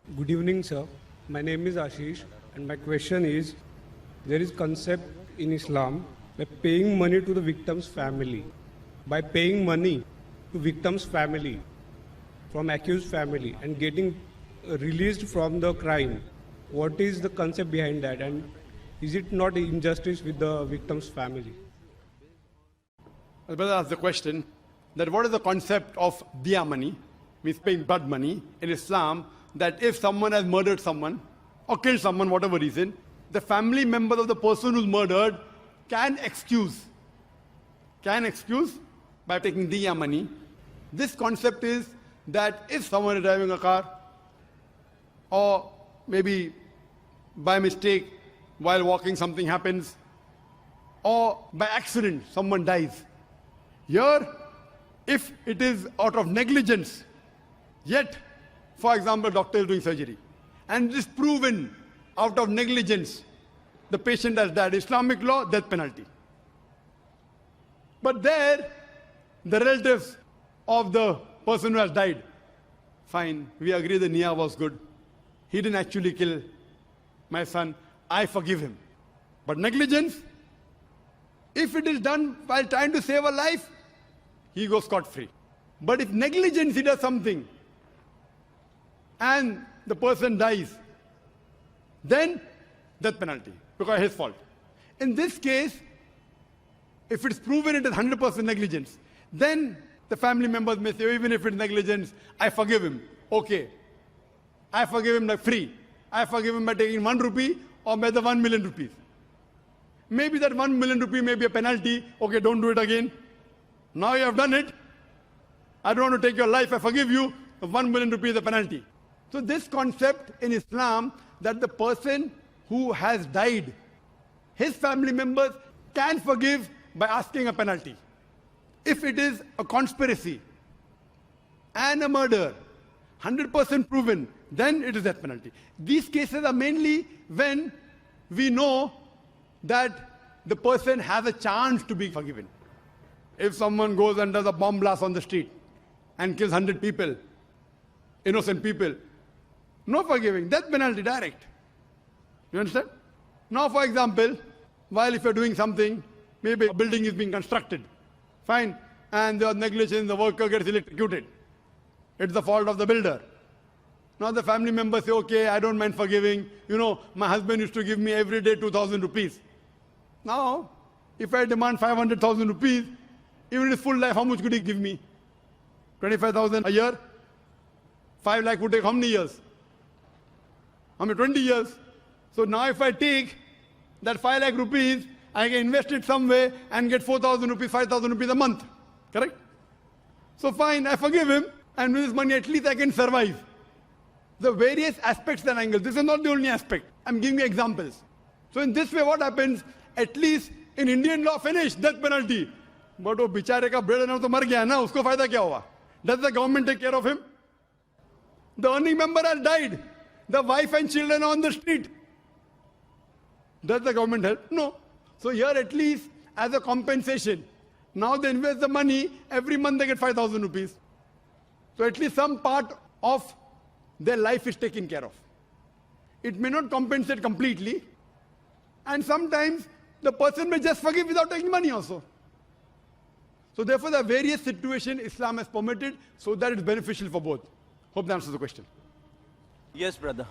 Good evening, sir. My name is Ashish, and my question is: there is concept in Islam by paying money to the victim's family. By paying money to victim's family from accused family and getting released from the crime, what is the concept behind that, and is it not injustice with the victim's family? The brother asked the question that what is the concept of diya money, means paying blood money in Islam, that if someone has murdered someone or killed someone, whatever reason, the family member of the person who's murdered can excuse by taking diya money. This concept is that if someone is driving a car or maybe by mistake while walking something happens or by accident someone dies. Here, if it is out of negligence, yet, for example, doctor is doing surgery, and it is proven out of negligence, the patient has died. Islamic law, death penalty. But there, the relatives of the person who has died, fine, we agree the niyyah was good. He didn't actually kill my son. I forgive him. But negligence, if it is done while trying to save a life, he goes scot-free. But if negligence, he does something, and the person dies, then death penalty, because his fault. In this case, if it's proven it is 100% negligence, then the family members may say, even if it's negligence, I forgive him. Okay. I forgive him like free. I forgive him by taking 1 rupee or by the 1 million rupees. Maybe that 1 million rupee may be a penalty. Okay, don't do it again. Now you have done it. I don't want to take your life. I forgive you. 1 million rupees is a penalty. So this concept in Islam that the person who has died, his family members can forgive by asking a penalty. If it is a conspiracy and a murder, 100% proven, then it is death penalty. These cases are mainly when we know that the person has a chance to be forgiven. If someone goes and does a bomb blast on the street and kills 100 people, innocent people, no forgiving, death penalty direct. You understand? Now, for example, while if you're doing something, maybe a building is being constructed, fine, and there was negligence, the worker gets electrocuted. It's the fault of the builder. Now the family members say, okay, I don't mind forgiving. You know, my husband used to give me every day 2,000 rupees. Now, if I demand 500,000 rupees, even in his full life, how much could he give me? 25,000 a year? 5 lakh would take how many years? 20 years. So now if I take that 5 lakh rupees, I can invest it somewhere and get 4,000 rupees, 5,000 rupees a month. Correct? So fine, I forgive him, and with this money at least I can survive. The various aspects and angles. This is not the only aspect. I'm giving you examples. So in this way what happens, at least in Indian law, finish, death penalty. But वो बेचारे का bread and to मर गया ना, उसको फायदा क्या हुआ? Does the government take care of him? The earning member has died. The wife and children are on the street. Does the government help? No. So here at least as a compensation, now they invest the money, every month they get 5,000 rupees. So at least some part of their life is taken care of. It may not compensate completely, and sometimes the person may just forgive without taking money also. So therefore the various situations Islam has permitted so that it's beneficial for both. Hope that answers the question. Yes, brother.